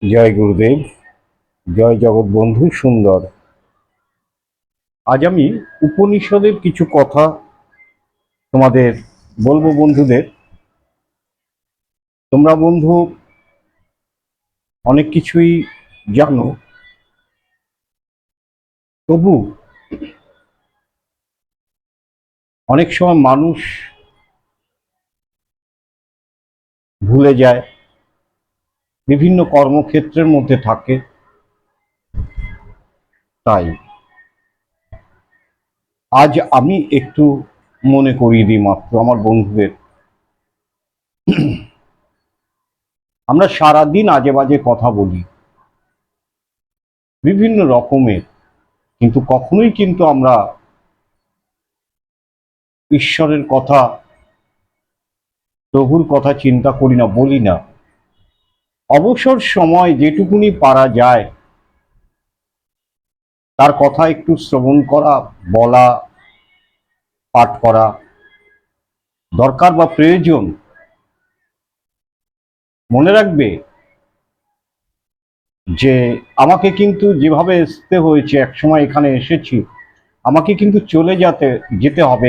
জয় গুরুদেব, জয় জগৎ বন্ধু সুন্দর। আজ আমি উপনিষদের কিছু কথা তোমাদের বলবো বন্ধুদের। তোমরা বন্ধু অনেক কিছুই জানো, তবু অনেক সময় মানুষ ভুলে যায়, বিভিন্ন কর্মক্ষেত্রের মধ্যে থাকে। তাই আজ আমি একটু মনে করিয়ে দিই মাত্র আমার বন্ধুদের। আমরা সারাদিন আজে বাজে কথা বলি, বিভিন্ন রকমের, কিন্তু কখনোই কিন্তু আমরা ঈশ্বরের কথা, প্রভুর কথা চিন্তা করি না, বলি না। অবসর সময় যেটুকুনি পারা যায় তার কথা একটু শ্রবণ করা, বলা, পাঠ করা দরকার বা প্রয়োজন। মনে রাখবে যে আমাকে কিন্তু যেভাবে আসতে হয়েছে, একসময় এখানে এসেছি, আমাকে কিন্তু চলে যেতে হবে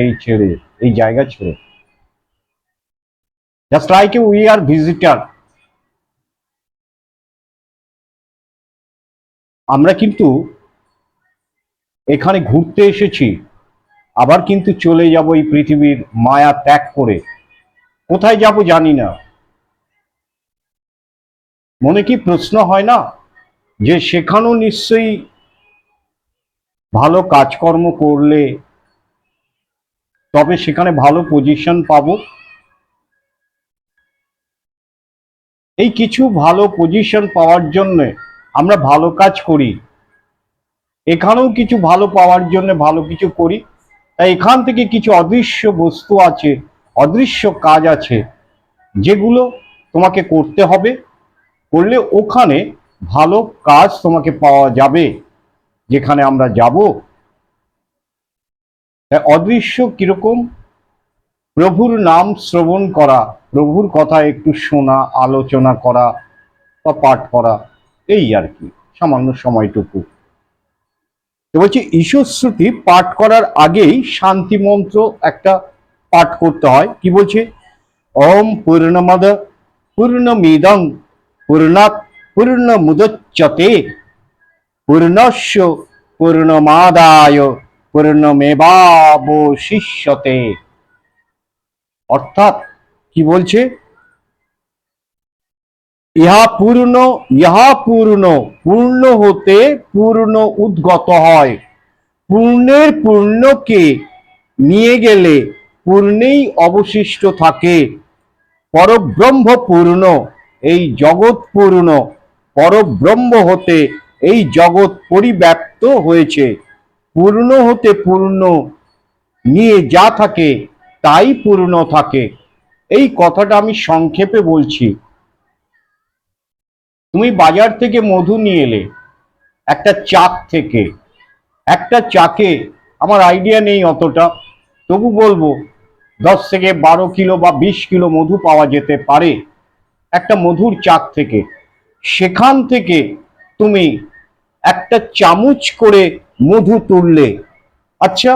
এই জায়গা ছেড়ে। Just like we are visitor. আমরা কিন্তু এখানে ঘুরতে এসেছি, আবার কিন্তু চলে যাব এই পৃথিবীর মায়া ত্যাগ করে। কোথায় যাব জানি না। মনে কি প্রশ্ন হয় না যে সেখানেও নিশ্চয়ই ভালো কাজকর্ম করলে তবে সেখানে ভালো পজিশন পাবো। এই কিছু ভালো পজিশন পাওয়ার জন্য আমরা ভালো কাজ করি, এখানেও কিছু ভালো পাওয়ার জন্য ভালো কিছু করি। তাই এখান থেকে কিছু অদৃশ্য বস্তু আছে, অদৃশ্য কাজ আছে, যেগুলো তোমাকে করতে হবে। করলে ওখানে ভালো কাজ তোমাকে পাওয়া যাবে যেখানে আমরা যাব। তাই অদৃশ্য কিরকম? প্রভুর নাম শ্রবণ করা, প্রভুর কথা একটু শোনা, আলোচনা করা বা পাঠ করা, এই আর কি, সামান্য সময়টুকু। তো বলছি, ঈশ্বরশ্রুতি পাঠ করার আগেই শান্তি মন্ত্র একটা পাঠ করতে হয়। কি বলছে? ওম পূর্ণমদ পূর্ণমিদং পূর্ণাৎ পূর্ণমুদচ্যতে পূর্ণস্য পূর্ণমাদায় পূর্ণমেবাবশিষ্যতে। অর্থাৎ কি বলছে? ইহা পূর্ণ পূর্ণ হতে পূর্ণ উদ্গত হয়। পূর্ণের পূর্ণকে নিয়ে গেলে পূর্ণেই অবশিষ্ট থাকে। পরব্রহ্ম পূর্ণ, এই জগৎ পূর্ণ। পরব্রহ্ম হতে এই জগৎ পরিব্যাপ্ত হয়েছে। পূর্ণ হতে পূর্ণ নিয়ে যা থাকে তাই পূর্ণ থাকে। এই কথাটা আমি সংক্ষেপে বলছি। তুমি বাজার থেকে মধু নিয়ে এলে একটা চাক থেকে। একটা চাকে, আমার আইডিয়া নেই অতটা, তবু বলবো 10 থেকে 12 কিলো বা 20 কিলো মধু পাওয়া যেতে পারে একটা মধুর চাক থেকে। সেখান থেকে তুমি একটা চামচ করে মধু তুললে। আচ্ছা,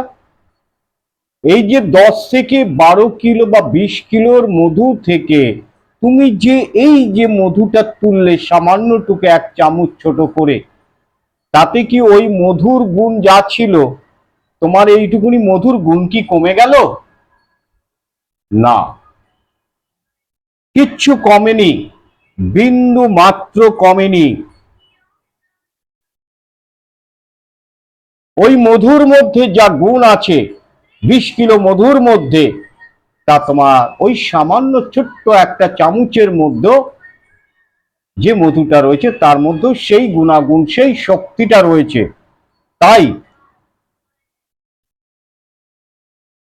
এই যে 10 থেকে 12 কিলো বা 20 কিলোর মধু থেকে তুমি যে এই যে মধুটা তুললে সামান্যটুকু এক চামচ ছোট করে, তাতে কি ওই মধুর গুণ যা ছিল, তোমার এইটুকুনি মধুর গুণ কি কমে গেল? না, কিচ্ছু কমেনি, বিন্দু মাত্র কমেনি। ওই মধুর মধ্যে যা গুণ আছে 20 কিলো মধুর মধ্যে, তা তোমার ওই সামান্য ছোট্ট একটা চামচের মধ্যে যে মধুটা রয়েছে তার মধ্যে সেই গুণাগুণ, সেই শক্তিটা রয়েছে। তাই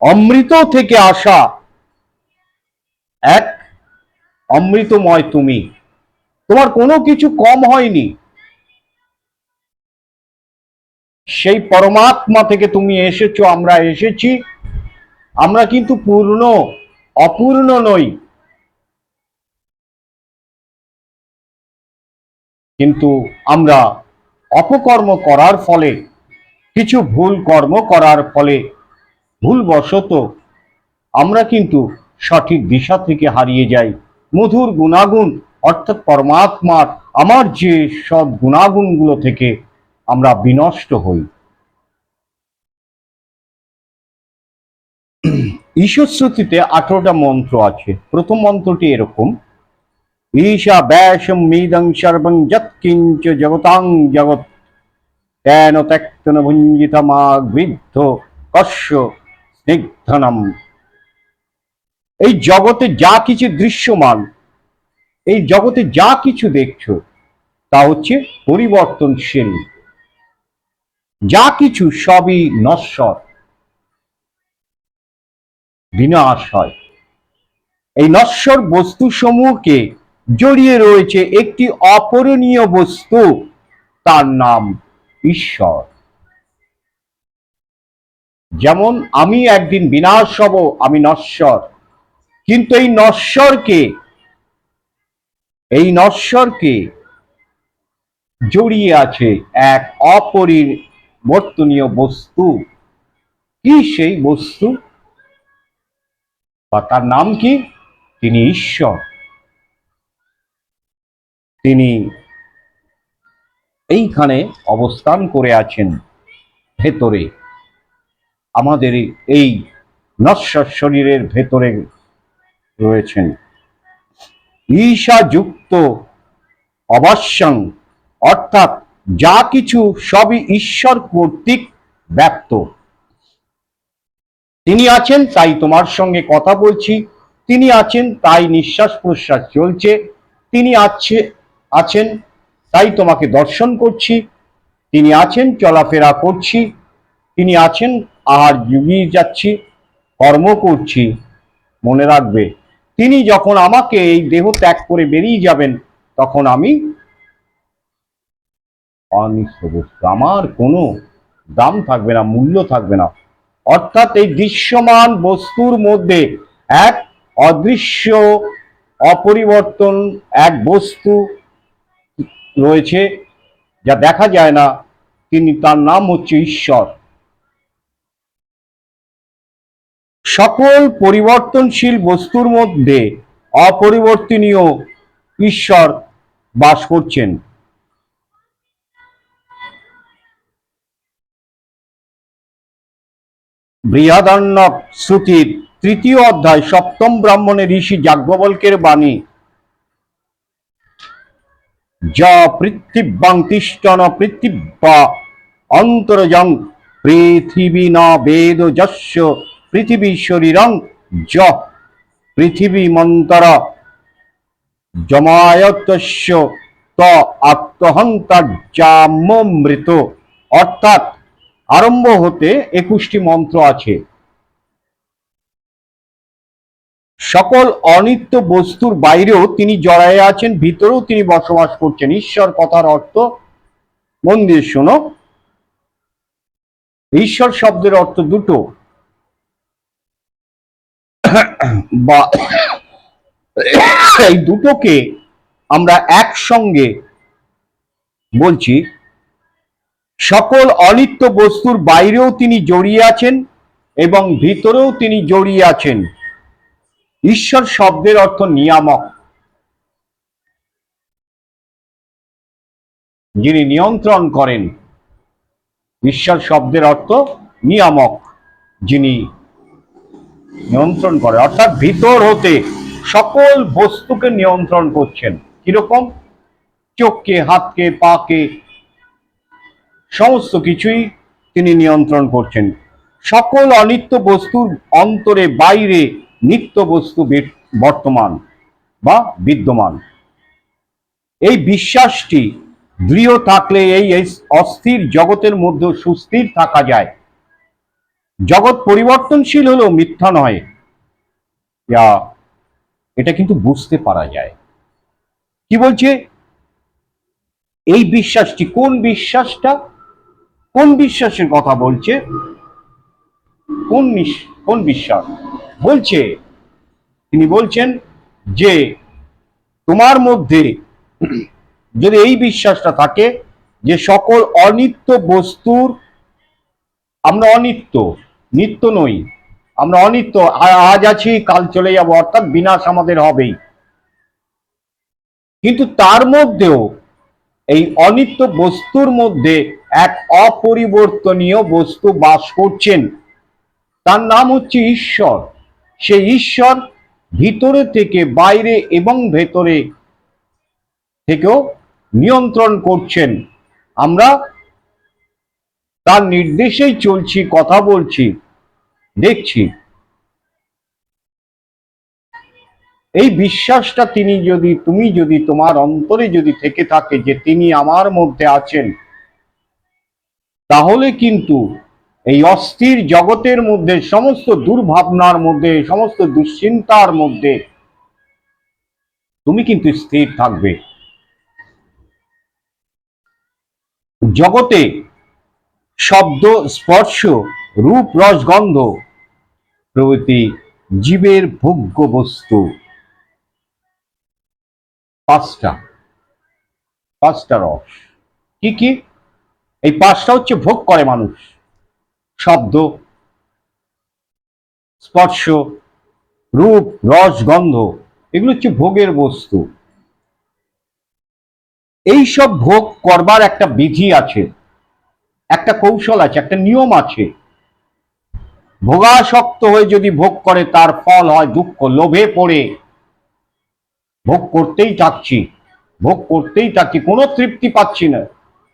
অমৃত থেকে আসা এক অমৃতময় তুমি, তোমার কোনো কিছু কম হয়নি। সেই পরমাত্মা থেকে তুমি এসেছো, আমরা এসেছি। আমরা কিন্তু পূর্ণ, অপূর্ণ নই। কিন্তু আমরা অপকর্ম করার ফলে, কিছু ভুল কর্ম করার ফলে ভুলবশত আমরা কিন্তু সঠিক দিশা থেকে হারিয়ে যাই। মধুর গুণাগুণ অর্থাৎ পরমাত্মার আমার যে সৎ গুণাগুণগুলো থেকে আমরা বিনষ্ট হই। ঈশ্বর শ্রুতিতে 18টা মন্ত্র আছে। প্রথম মন্ত্রটি এরকম: ঈশা ব্যাসম মিদং সর্বং যৎকিঞ্চ জগতাং জগৎ তেন ত্যক্তন ভুঞ্জিতমা গৃদ্ধ কস্য স্নিগ্ধনম। এই জগতে যা কিছু দৃশ্যমান, এই জগতে যা কিছু দেখছো তা হচ্ছে পরিবর্তনশীল। যা কিছু সবই নশ্বর, বিনাশ হয়। এই নশ্বর বস্তু সমূহকে জড়িয়ে রয়েছে একটি অপরিণীয় বস্তু, তার নাম ঈশ্বর। যেমন আমি একদিন বিনাশ হব, আমি নশ্বর, কিন্তু এই নশ্বরকে জড়িয়ে আছে এক অপরিবর্তনীয় বস্তু। কি সেই বস্তু বা তার নাম কি? তিনি ঈশ্বর। তিনি এইখানে অবস্থান করে আছেন, ভেতরে, আমাদের এই নশ্বর শরীরের ভেতরে রয়েছেন। ঈশা যুক্ত অবশ্যং, অর্থাৎ যা কিছু সবই ঈশ্বর কর্তৃক ব্যক্ত। তিনি আছেন তাই তোমার সঙ্গে কথা বলছি, তিনি আছেন তাই নিঃশ্বাস প্রশ্বাস চলছে, তিনি আছেন তাই তোমাকে দর্শন করছি, তিনি আছেন চলাফেরা করছি, তিনি আছেন আহার জুগিয়ে যাচ্ছি, কর্ম করছি। মনে রাখবে, তিনি যখন আমাকে এই দেহ ত্যাগ করে বেরিয়ে যাবেন তখন আমি অনিশ্চ বস্তু, আমার কোনো দাম থাকবে না, মূল্য থাকবে না। অর্থাৎ এই দৃশ্যমান বস্তুর মধ্যে এক অদৃশ্য অপরিবর্তন এক বস্তু রয়েছে, যা দেখা যায় না, তার নাম হচ্ছে ঈশ্বর। সকল পরিবর্তনশীল বস্তুর মধ্যে অপরিবর্তনীয় ঈশ্বর বাস করছেন। বৃহদারণ্যক শ্রুতির 3য় অধ্যায় 7ম ব্রাহ্মণে ঋষি যাজ্ঞবল্ক্যের বাণী: য পৃথিব্যাং তিষ্ঠন পৃথিব্যা অন্তরজং পৃথিবী ন বেদ যস্য পৃথিবী শরীরং য পৃথিবীমন্তর জমায়তস্য ত আত্মহন্তার্যামৃত। অর্থাৎ আরম্ভ হতে 21টি মন্ত্র আছে। সকল অনিত্য বস্তুর বাইরেও তিনি জড়ায়ে আছেন, ভিতরেও তিনি বসবাস করছেন। ঈশ্বর কথার অর্থ মন দিয়ে শোনো। ঈশ্বর শব্দের অর্থ দুটো, বা এই দুটোকে আমরা একসঙ্গে বলছি। সকল অনিত্য বস্তুর বাইরেও তিনি জড়িয়ে আছেন এবং ভিতরেও তিনি জড়িয়ে আছেন। ঈশ্বর শব্দের অর্থ নিয়ামক, যিনি নিয়ন্ত্রণ করেন। ঈশ্বর শব্দের অর্থ নিয়ামক, যিনি নিয়ন্ত্রণ করে, অর্থাৎ ভিতর হতে সকল বস্তুকে নিয়ন্ত্রণ করছেন। কিরকম? চোখকে, হাতকে, পাকে, সমস্ত কিছুই তিনি নিয়ন্ত্রণ করছেন। সকল অনিত্য বস্তুর অন্তরে বাইরে নিত্য বস্তু বর্তমান বা বিদ্যমান। এই বিশ্বাসটি দৃঢ় থাকলে এই অস্থির জগতের মধ্যে সুস্থির থাকা যায়। জগৎ পরিবর্তনশীল হলেও মিথ্যা নয়, এটা কিন্তু বুঝতে পারা যায়। কি বলছে এই বিশ্বাসটি? কোন বিশ্বাসটা? কোন বিশ্বাসের কথা বলছে? কোন বিশ্বাস বলছে? তিনি বলছেন যে তোমার মধ্যে যদি এই বিশ্বাসটা থাকে যে সকল অনিত্য বস্তুর, আমরা অনিত্য, নিত্য নই, আমরা অনিত্য, আজ আছি কাল চলে যাব, অর্থাৎ বিনাশ আমাদের হবেই, কিন্তু তার মধ্যেও এই অনিত্য বস্তুর মধ্যে এক অপরিবর্তনীয় বস্তু বাস করছেন, তার নাম হচ্ছে ঈশ্বর। সেই ঈশ্বর ভিতরে থেকে বাইরে এবং ভেতরে থেকেও নিয়ন্ত্রণ করছেন। আমরা তার নির্দেশেই চলছি, কথা বলছি, দেখছি। এই বিশ্বাসটা তুমি যদি তোমার অন্তরে যদি থেকে থাকে যে তিনি আমার মধ্যে আছেন, তাহলে কিন্তু এই অস্থির জগতের মধ্যে, সমস্ত দুর্ভাবনার মধ্যে, সমস্ত দুশ্চিন্তার মধ্যে তুমি কিন্তু স্থির থাকবে। জগতে শব্দ, স্পর্শ, রূপ, রস, গন্ধ প্রভৃতি জীবের ভোগ্য বস্তু। পাঁচটা পাঁচটা রস কি কি? এই পাঁচটা হচ্ছে ভোগ করে মানুষ। শব্দ, স্পর্শ, রূপ, রস, গন্ধ, এগুলো হচ্ছে ভোগের বস্তু। এই সব ভোগ করবার একটা বিধি আছে, একটা কৌশল আছে, একটা নিয়ম আছে। ভোগাসক্ত হয়ে যদি ভোগ করে তার ফল হয় দুঃখ। লোভে পড়ে ভোগ করতেই থাকছি, ভোগ করতেই থাকছি, কোনো তৃপ্তি পাচ্ছি না,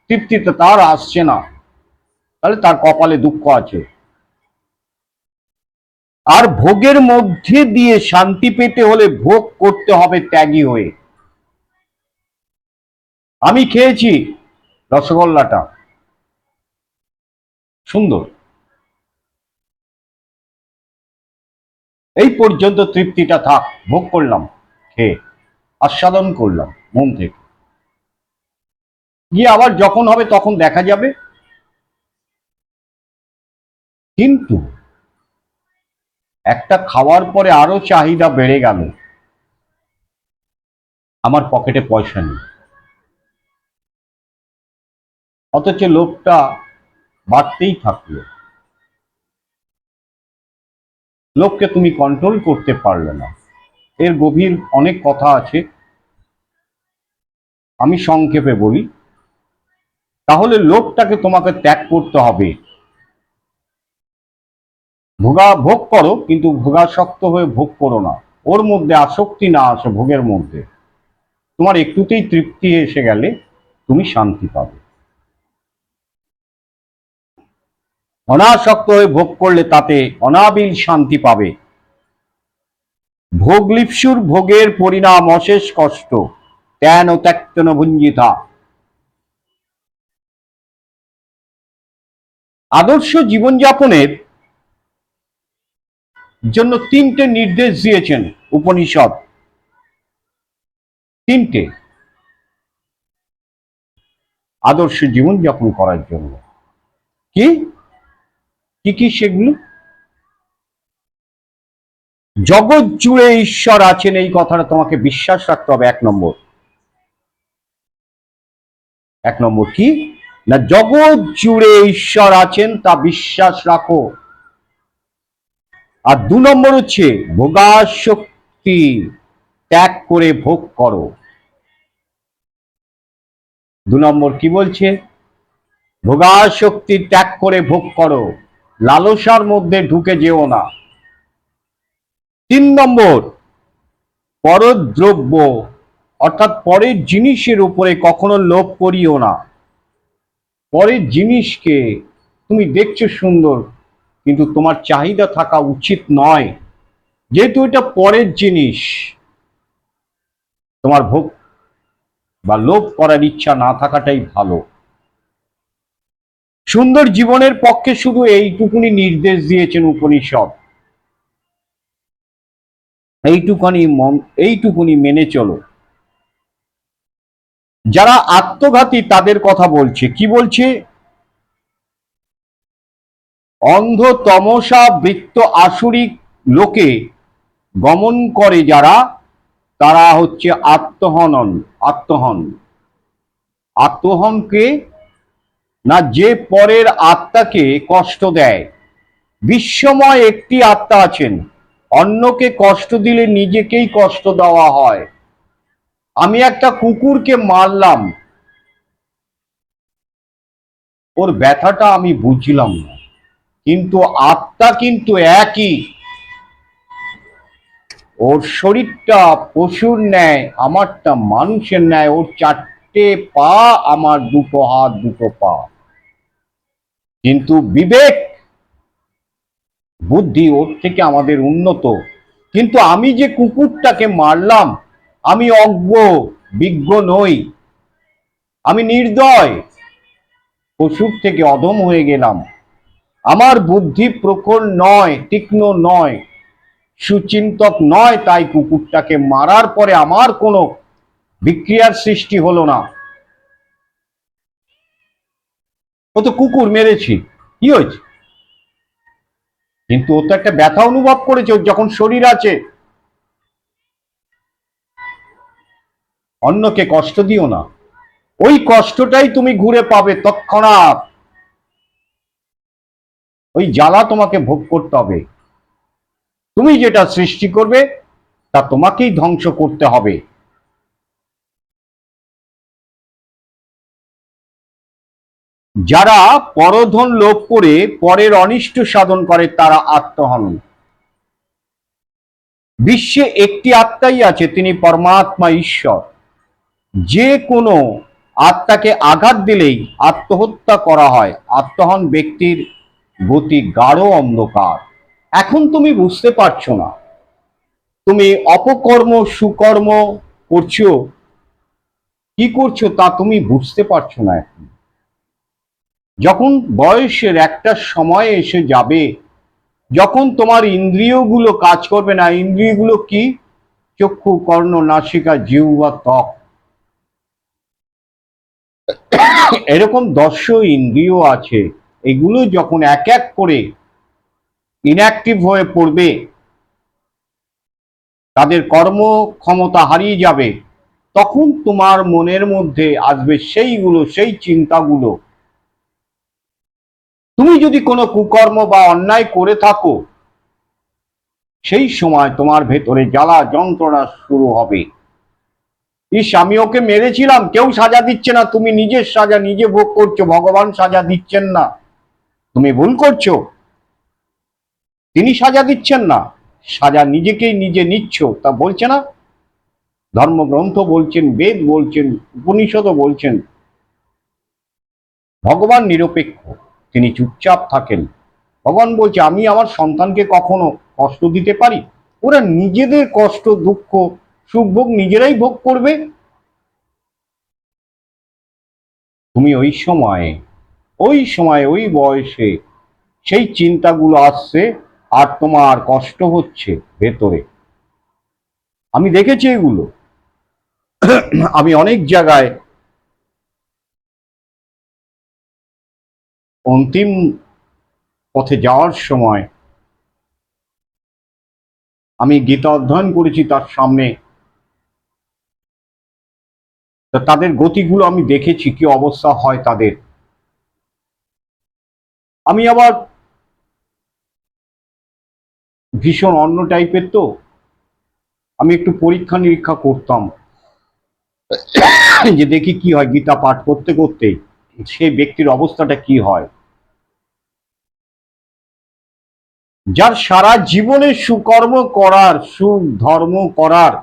তৃপ্তিতে তার আসছে না, তাহলে তার কপালে দুঃখ আছে। আর ভোগের মধ্যে দিয়ে শান্তি পেতে হলে ভোগ করতে হবে ত্যাগী হয়ে। আমি খেয়েছি রসগোল্লাটা, সুন্দর, এই পর্যন্ত তৃপ্তিটা থাক, ভোগ করলাম, খেয়ে আস্বাদন করলাম মন থেকে, গিয়ে আবার যখন হবে তখন দেখা যাবে। কিন্তু একটা খাওয়ার পরে আরো চাহিদা বেড়ে গেল, আমার পকেটে পয়সা নেই, অথচ লোভটা বাড়তেই থাকলো। লোভকে তুমি কন্ট্রোল করতে পারলে না। এর গভীর অনেক কথা আছে, আমি সংক্ষেপে বলি। তাহলে লোভটাকে তোমাকে ত্যাগ করতে হবে। ভোগ করো, কিন্তু ভোগাসক্ত হয়ে ভোগ করো না। ওর মধ্যে আসক্তি না আসে, ভোগের মধ্যে তোমার একটুতেই তৃপ্তি এসে গেলে তুমি শান্তি পাবে। অনাসক্ত হয়ে ভোগ করলে তাতে অনাবিল শান্তি পাবে। ভোগলিপ্সুর ভোগের পরিণাম অশেষ কষ্ট, ত্যান ও ত্যক্তন ভুঞ্জিতা। আদর্শ জীবনযাপনের জন্য তিনটে নির্দেশ দিয়েছেন উপনিষদ। তিনটে আদর্শ জীবনযাপন করার জন্য। কি কি কি সেগুলো? জগৎ জুড়ে ঈশ্বর আছেন, এই কথাটা তোমাকে বিশ্বাস রাখতে হবে। এক নম্বর কি না, জগৎ জুড়ে ঈশ্বর আছেন তা বিশ্বাস রাখো। আর 2 নম্বর হচ্ছে ভোগাসক্তি ত্যাগ করে ভোগ করো। 2 নম্বর কি বলছে? ভোগাসক্তি ত্যাগ করে ভোগ করো, লালসার মধ্যে ঢুকে যেও না। 3 নম্বর, পরদ্রব্য অর্থাৎ পরের জিনিসের উপরে কখনো লোভ করিও না। পরের জিনিসকে তুমি দেখছো সুন্দর, কিন্তু তোমার চাহিদা থাকা উচিত নয়, যেহেতু এটা পরের জিনিস। তোমার ভোগ বা লোভ করার ইচ্ছা না থাকাটাই ভালো। সুন্দর জীবনের পক্ষে শুধু এইটুকুনি নির্দেশ দিয়েছেন উপনিষদ। এইটুকুনি মেনে চলো। যারা আত্মঘাতী তাদের কথা বলছে, কি বলছে? অন্ধ তমসা বৃত্ত আসুরিক লোকে গমন করে যারা, তারা হচ্ছে আত্মহনন। আত্মহনকে, না যে পরের আত্মাকে কষ্ট দেয়? বিশ্বময় একটি আত্মা আছেন, অন্যকে কষ্ট দিলে নিজেকেই কষ্ট দেওয়া হয়। আমি একটা কুকুরকে মারলাম, ওর ব্যথাটা আমি বুঝলাম না, কিন্তু আত্মা কিন্তু একই। ওর শরীরটা পশুর ন্যায়, আমারটা মানুষের ন্যায়। ওর চারটে পা, আমার দুটো হাত দুটো পা, কিন্তু বিবেক বুদ্ধি ওর থেকে আমাদের উন্নত। কিন্তু আমি যে কুকুরটাকে মারলাম, আমি অজ্ঞ বিজ্ঞ নই, আমি নির্দয়, পশুর থেকে অধম হয়ে গেলাম। আমার বুদ্ধি প্রখর নয়, তীক্ষ্ণ নয়, সুচিন্তক নয়, তাই কুকুরটাকে মারার পরে আমার কোনো বিক্রিয়ার সৃষ্টি হলো না। ও তো কুকুর মেরেছি, কি হয়েছে? কিন্তু ও তো একটা ব্যথা অনুভব করেছে, ওর যখন শরীর আছে। অন্যকে কষ্ট দিও না, ওই কষ্টটাই তুমি ঘুরে পাবে তৎক্ষণাৎ। ওই জ্বালা তোমাকে ভোগ করতে হবে। তুমি যেটা সৃষ্টি করবে তা তোমাকেই ধ্বংস করতে হবে। যারা পরধন লোভ করে পরের অনিষ্ট সাধন করে তারা আত্মহন। বিশ্বে একটি আত্মাই আছে, তিনি পরমাত্মা ঈশ্বর। যে কোনো আত্মাকে আঘাত দিলেই আত্মহত্যা করা হয়। আত্মহন ব্যক্তির গতি গাঢ় অন্ধকার। এখন তুমি বুঝতে পারছো না, তুমি অপকর্ম সুকর্ম করছো, কি করছো তা তুমি বুঝতে পারছো না। এখন যখন বয়সের একটা সময় এসে যাবে, যখন তোমার ইন্দ্রিয়গুলো কাজ করবে না। ইন্দ্রিয়গুলো কি? চক্ষু, কর্ণ, নাসিকা, জিহ্বা, ত্বক, এরকম 10 ইন্দ্রিয় আছে। এগুলো যখন এক এক করে ইনঅ্যাক্টিভ হয়ে পড়বে, তাদের কর্ম ক্ষমতা হারিয়ে যাবে, তখন তোমার মনের মধ্যে আসবে সেইগুলো, সেই চিন্তাগুলো। তুমি যদি কোনো কুকর্ম বা অন্যায় করে থাকো, সেই সময় তোমার ভেতরে জ্বালা যন্ত্রণা শুরু হবে। ইস, আমি ওকে মেরেছিলাম, কেউ সাজা দিচ্ছে না, তুমি নিজের সাজা নিজে ভোগ করছো, ভগবান সাজা দিচ্ছেন না। তুমি ভুল করছো, তিনি সাজা দিচ্ছেন না, সাজা নিজেকেই নিজে নিচ্ছ। তা বলছে না? ধর্মগ্রন্থ বলছেন, বেদ বলছেন, উপনিষদও বলছেন ভগবান নিরপেক্ষ, তিনি চুপচাপ থাকেন। ভগবান বলছে আমি আমার সন্তানকে কখনো কষ্ট দিতে পারি? ওরা নিজেদের কষ্ট দুঃখ সুখ ভোগ নিজেরাই ভোগ করবে। তুমি ওই সময় ওই বয়সে সেই চিন্তাগুলো আসছে, আর তোমার কষ্ট হচ্ছে ভেতরে। আমি দেখেছি এগুলো। আমি অনেক জায়গায় অন্তিম পথে যাওয়ার সময় আমি গীতা অধ্যয়ন করেছি তার সামনে, তাদের গতিগুলো আমি দেখেছি, কি অবস্থা হয় তাদের। আমি আবার ভীষণ অন্য টাইপের, তো আমি একটু পরীক্ষা নিরীক্ষা করতাম যে দেখি কি হয় গীতা পাঠ করতে করতে, সেই ব্যক্তির অবস্থাটা কি হয়। যার সারা জীবনে সুকর্ম করার, সুধর্ম করার,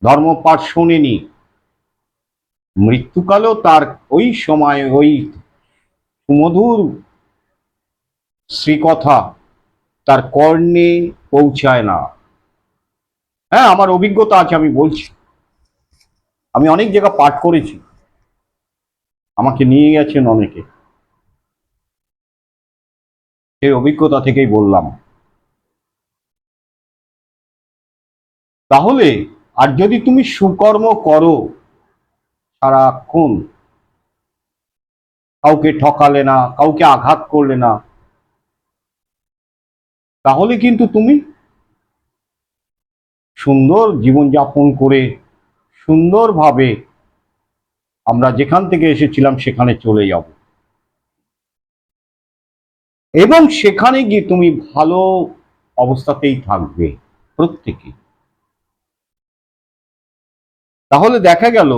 ধর্মপাঠ শোনেনি, মৃত্যুকালেও তার ওই সময় ওই সুমধুর শ্রীকথা তার কর্ণে পৌঁছায় না। হ্যাঁ, আমার অভিজ্ঞতা আছে, আমি বলছি। আমি অনেক জায়গা পাঠ করেছি, আমাকে নিয়ে গেছেন অনেকে, সেই অভিজ্ঞতা থেকেই বললাম। তাহলে আর যদি তুমি সুকর্ম করো সারাক্ষণ, কাউকে ঠকালে না, কাউকে আঘাত করলে না, তাহলে কিন্তু তুমি সুন্দর জীবনযাপন করে সুন্দরভাবে আমরা যেখান থেকে এসেছিলাম সেখানে চলে যাব, এবং সেখানে গিয়ে তুমি ভালো অবস্থাতেই থাকবে প্রত্যেকে। তাহলে দেখা গেল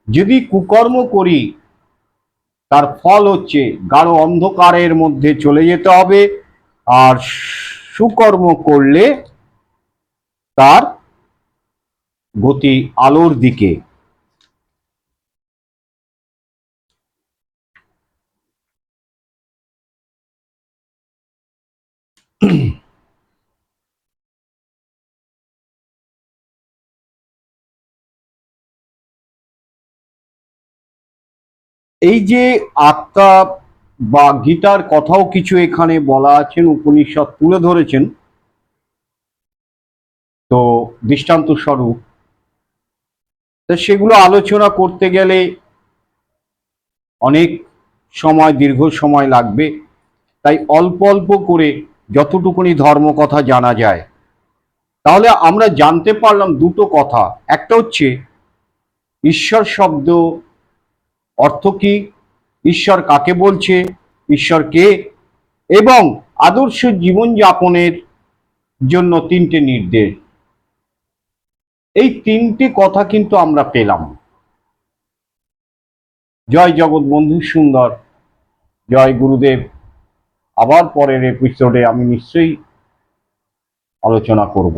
যদি কুকর্ম করি তার ফল হচ্ছে গাঢ় অন্ধকারের মধ্যে চলে যেতে হবে, আর সুকর্ম করলে তার গতি আলোর দিকে। এই যে আত্মা বা গীতার কথাও কিছু এখানে বলা আছেন, উপনিষদ তুলে ধরেছেন, তো দৃষ্টান্ত স্বরূপ, তো সেগুলো আলোচনা করতে গেলে অনেক সময়, দীর্ঘ সময় লাগবে। তাই অল্প অল্প করে যতটুকুনি ধর্ম কথা জানা যায়, তাহলে আমরা জানতে পারলাম দুটো কথা। একটা হচ্ছে ঈশ্বর শব্দ অর্থ কি, ঈশ্বর কাকে বলছে, ঈশ্বর কে, এবং আদর্শ জীবনযাপনের জন্য তিনটে নির্দেশ। এই তিনটে কথা কিন্তু আমরা পেলাম। জয় জগৎ বন্ধু সুন্দর, জয় গুরুদেব। আবার পরের এপিসোডে আমি নিশ্চয়ই আলোচনা করব।